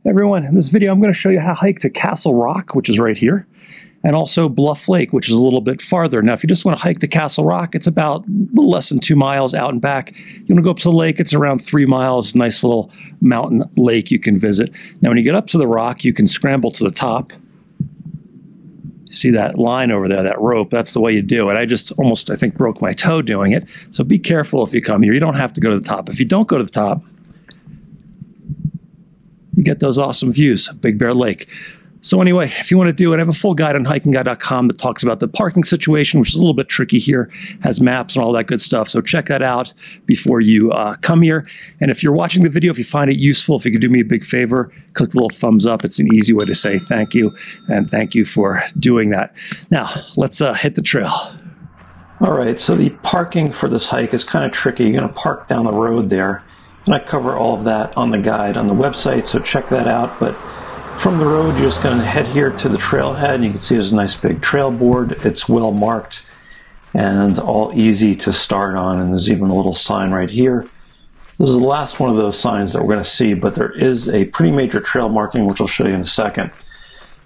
Everyone, in this video I'm going to show you how to hike to Castle Rock, which is right here, and also Bluff Lake, which is a little bit farther. Now if you just want to hike to Castle Rock, it's about a little less than 2 miles out and back. You want to go up to the lake, it's around 3 miles, nice little mountain lake you can visit. Now when you get up to the rock, you can scramble to the top. See that line over there, that rope, that's the way you do it. I just almost, I think, broke my toe doing it. So be careful if you come here. You don't have to go to the top. If you don't go to the top, you get those awesome views, Big Bear Lake. So anyway, if you want to do it, I have a full guide on HikingGuy.com that talks about the parking situation, which is a little bit tricky here, has maps and all that good stuff. So check that out before you come here. And if you're watching the video, if you find it useful, if you could do me a big favor, click the little thumbs up. It's an easy way to say thank you, and thank you for doing that. Now, let's hit the trail. All right, so the parking for this hike is kind of tricky. You're going to park down the road there. And I cover all of that on the guide on the website, so check that out. But from the road, you're just going to head here to the trailhead, and you can see there's a nice big trail board. It's well marked and all easy to start on, and there's even a little sign right here. This is the last one of those signs that we're going to see, but there is a pretty major trail marking, which I'll show you in a second.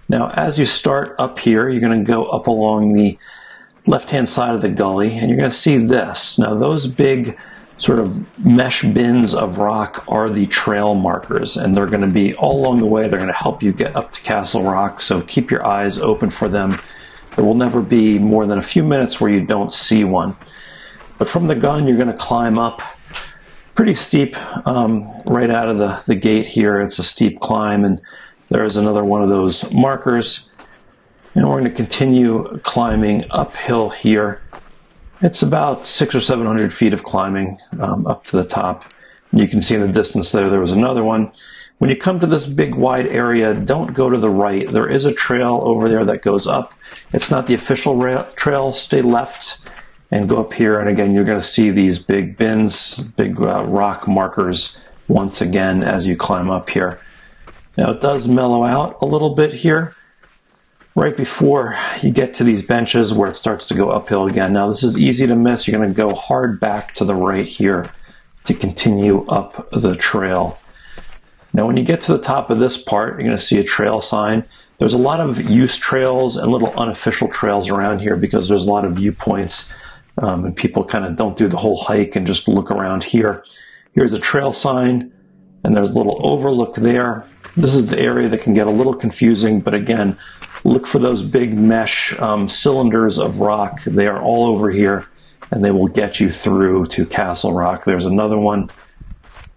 Now, as you start up here, you're going to go up along the left-hand side of the gully, and you're going to see this. Now, those big sort of mesh bins of rock are the trail markers, and they're going to be all along the way. They're going to help you get up to Castle Rock, so keep your eyes open for them. There will never be more than a few minutes where you don't see one. But from the gun, you're going to climb up pretty steep right out of the gate here. It's a steep climb, and there's another one of those markers. And we're going to continue climbing uphill here. It's about 600 or 700 feet of climbing up to the top. And you can see in the distance there was another one. When you come to this big wide area, don't go to the right. There is a trail over there that goes up. It's not the official trail. Stay left and go up here. And again, you're going to see these big bins, big rock markers once again as you climb up here. Now it does mellow out a little bit here right before you get to these benches where it starts to go uphill again. Now this is easy to miss. You're going to go hard back to the right here to continue up the trail. Now when you get to the top of this part, you're going to see a trail sign. There's a lot of use trails and little unofficial trails around here because there's a lot of viewpoints, and people kind of don't do the whole hike and just look around here. Here's a trail sign, and there's a little overlook there. This is the area that can get a little confusing, but again, look for those big mesh cylinders of rock. They are all over here, and they will get you through to Castle Rock. There's another one.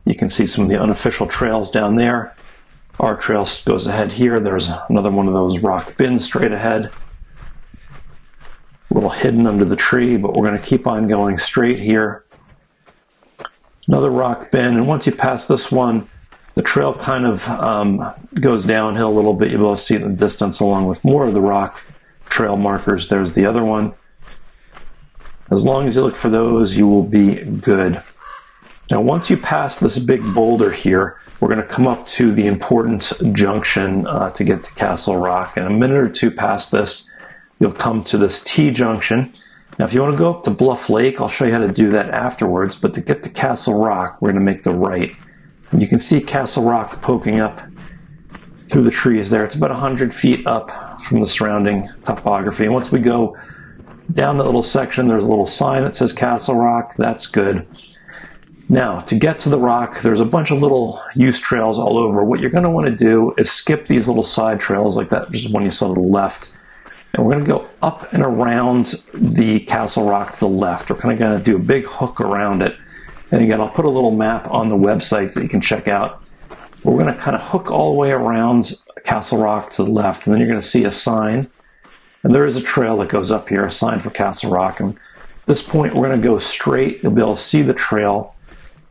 You can see some of the unofficial trails down there. Our trail goes ahead here. There's another one of those rock bins straight ahead. A little hidden under the tree, but we're going to keep on going straight here. Another rock bin, and once you pass this one, the trail kind of goes downhill a little bit. You'll be able to see it in the distance along with more of the rock trail markers. There's the other one. As long as you look for those, you will be good. Now, once you pass this big boulder here, we're going to come up to the important junction to get to Castle Rock. And a minute or two past this, you'll come to this T-junction. Now, if you want to go up to Bluff Lake, I'll show you how to do that afterwards. But to get to Castle Rock, we're going to make the right. And you can see Castle Rock poking up through the trees there. It's about 100 feet up from the surrounding topography. And once we go down that little section, there's a little sign that says Castle Rock. That's good. Now, to get to the rock, there's a bunch of little use trails all over. What you're going to want to do is skip these little side trails like that, just one you saw to the left. And we're going to go up and around the Castle Rock to the left. We're kind of going to do a big hook around it. And again, I'll put a little map on the website that you can check out. We're going to kind of hook all the way around Castle Rock to the left, and then you're going to see a sign. And there is a trail that goes up here, a sign for Castle Rock. And at this point, we're going to go straight. You'll be able to see the trail.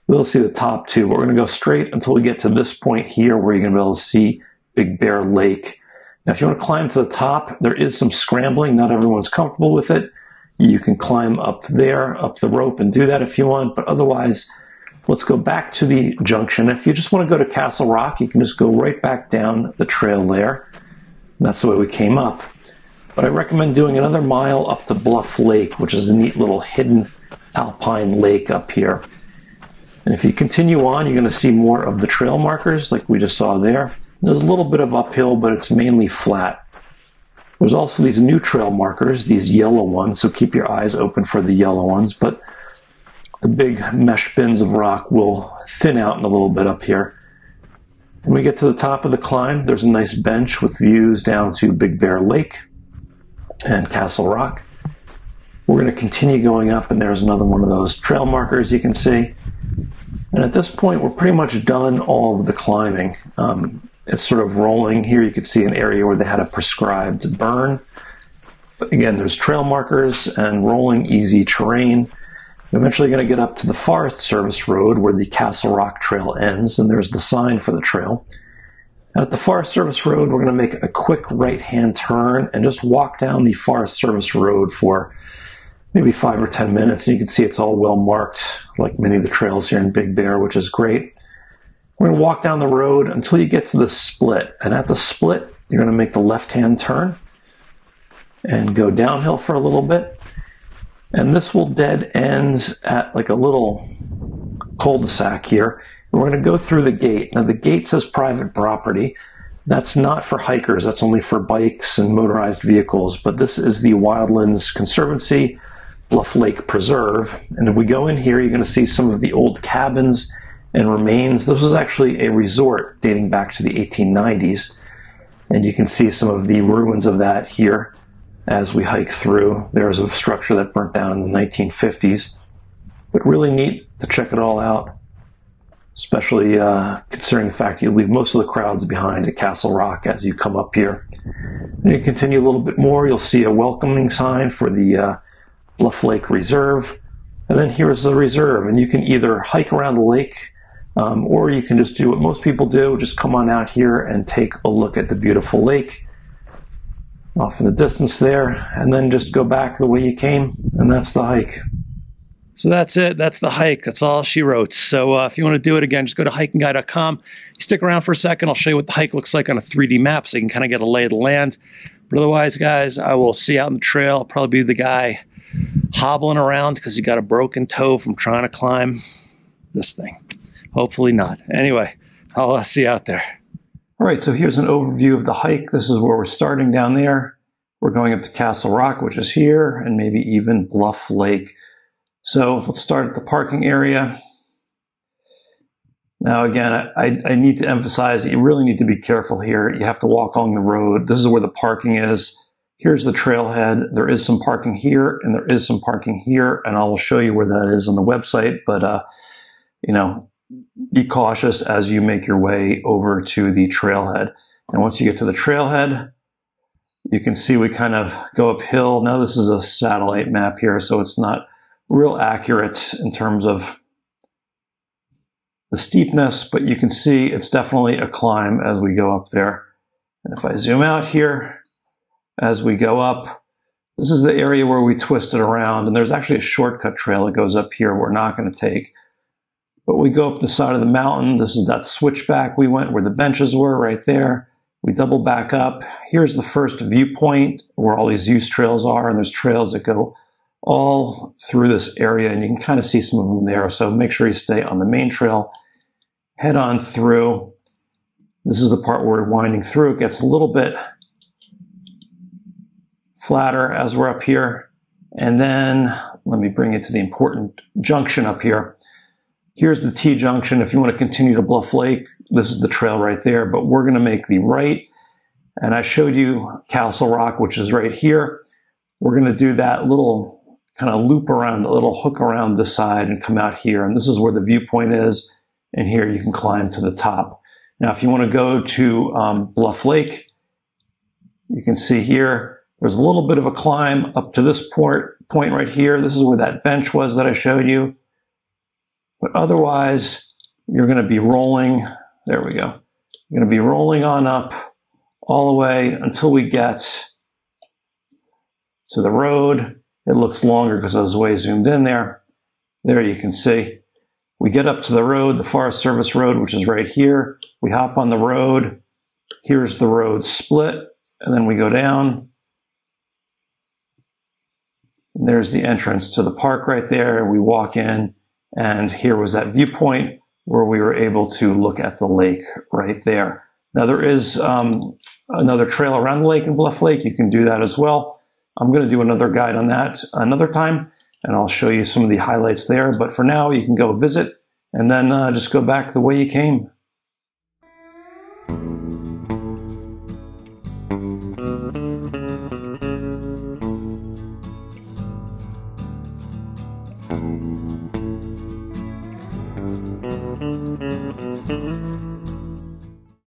You'll be able to see the top too, but we're going to go straight until we get to this point here where you're going to be able to see Big Bear Lake. Now, if you want to climb to the top, there is some scrambling. Not everyone's comfortable with it. You can climb up there, up the rope, and do that if you want. But otherwise, let's go back to the junction. If you just want to go to Castle Rock, you can just go right back down the trail there. And that's the way we came up. But I recommend doing another mile up to Bluff Lake, which is a neat little hidden alpine lake up here. And if you continue on, you're going to see more of the trail markers like we just saw there. There's a little bit of uphill, but it's mainly flat. There's also these new trail markers, these yellow ones, so keep your eyes open for the yellow ones, but the big mesh bins of rock will thin out in a little bit up here. When we get to the top of the climb, there's a nice bench with views down to Big Bear Lake and Castle Rock. We're going to continue going up, and there's another one of those trail markers you can see. And at this point, we're pretty much done all of the climbing. It's sort of rolling. Here you can see an area where they had a prescribed burn. But again, there's trail markers and rolling easy terrain. Eventually going to get up to the Forest Service Road where the Castle Rock Trail ends, and there's the sign for the trail. At the Forest Service Road, we're going to make a quick right-hand turn and just walk down the Forest Service Road for maybe 5 or 10 minutes. And you can see it's all well marked, like many of the trails here in Big Bear, which is great. We're going to walk down the road until you get to the split. And at the split, you're going to make the left-hand turn and go downhill for a little bit. And this will dead ends at like a little cul-de-sac here. And we're going to go through the gate. Now the gate says private property. That's not for hikers. That's only for bikes and motorized vehicles. But this is the Wildlands Conservancy Bluff Lake Preserve. And if we go in here, you're going to see some of the old cabins and remains. This was actually a resort dating back to the 1890s. And you can see some of the ruins of that here as we hike through. There's a structure that burnt down in the 1950s. But really neat to check it all out, especially considering the fact you leave most of the crowds behind at Castle Rock as you come up here. And you continue a little bit more, you'll see a welcoming sign for the Bluff Lake Reserve. And then here's the reserve, and you can either hike around the lake or you can just do what most people do, just come on out here and take a look at the beautiful lake off in the distance there, and then just go back the way you came, and that's the hike. So that's it. That's the hike. That's all she wrote. So if you want to do it again, just go to HikingGuy.com. Stick around for a second. I'll show you what the hike looks like on a 3D map so you can kind of get a lay of the land. But otherwise, guys, I will see you out on the trail. I'll probably be the guy hobbling around because you got a broken toe from trying to climb this thing. Hopefully not. Anyway, I'll see you out there. All right, so here's an overview of the hike. This is where we're starting down there. We're going up to Castle Rock, which is here, and maybe even Bluff Lake. So let's start at the parking area. Now, again, I need to emphasize that you really need to be careful here. You have to walk along the road. This is where the parking is. Here's the trailhead. There is some parking here, and there is some parking here, and I will show you where that is on the website. But, be cautious as you make your way over to the trailhead. And once you get to the trailhead, you can see we kind of go uphill. Now, this is a satellite map here, so it's not real accurate in terms of the steepness, but you can see it's definitely a climb as we go up there. And if I zoom out here, as we go up, this is the area where we twisted around, and there's actually a shortcut trail that goes up here we're not going to take. But we go up the side of the mountain. This is that switchback we went where the benches were right there. We double back up. Here's the first viewpoint where all these use trails are, and there's trails that go all through this area, and you can kind of see some of them there. So make sure you stay on the main trail. Head on through. This is the part where we're winding through. It gets a little bit flatter as we're up here. And then let me bring it to the important junction up here. Here's the T-junction. If you want to continue to Bluff Lake, this is the trail right there, but we're going to make the right. And I showed you Castle Rock, which is right here. We're going to do that little kind of loop around, the little hook around this side and come out here. And this is where the viewpoint is. And here you can climb to the top. Now, if you want to go to Bluff Lake, you can see here, there's a little bit of a climb up to this point right here. This is where that bench was that I showed you. But otherwise, you're going to be rolling. There we go. You're going to be rolling on up all the way until we get to the road. It looks longer because I was way zoomed in there. There you can see. We get up to the road, the Forest Service Road, which is right here. We hop on the road. Here's the road split. And then we go down. And there's the entrance to the park right there. We walk in. And here was that viewpoint where we were able to look at the lake right there. Now there is another trail around the lake in Bluff Lake. You can do that as well. I'm going to do another guide on that another time, and I'll show you some of the highlights there. But for now, you can go visit and then just go back the way you came.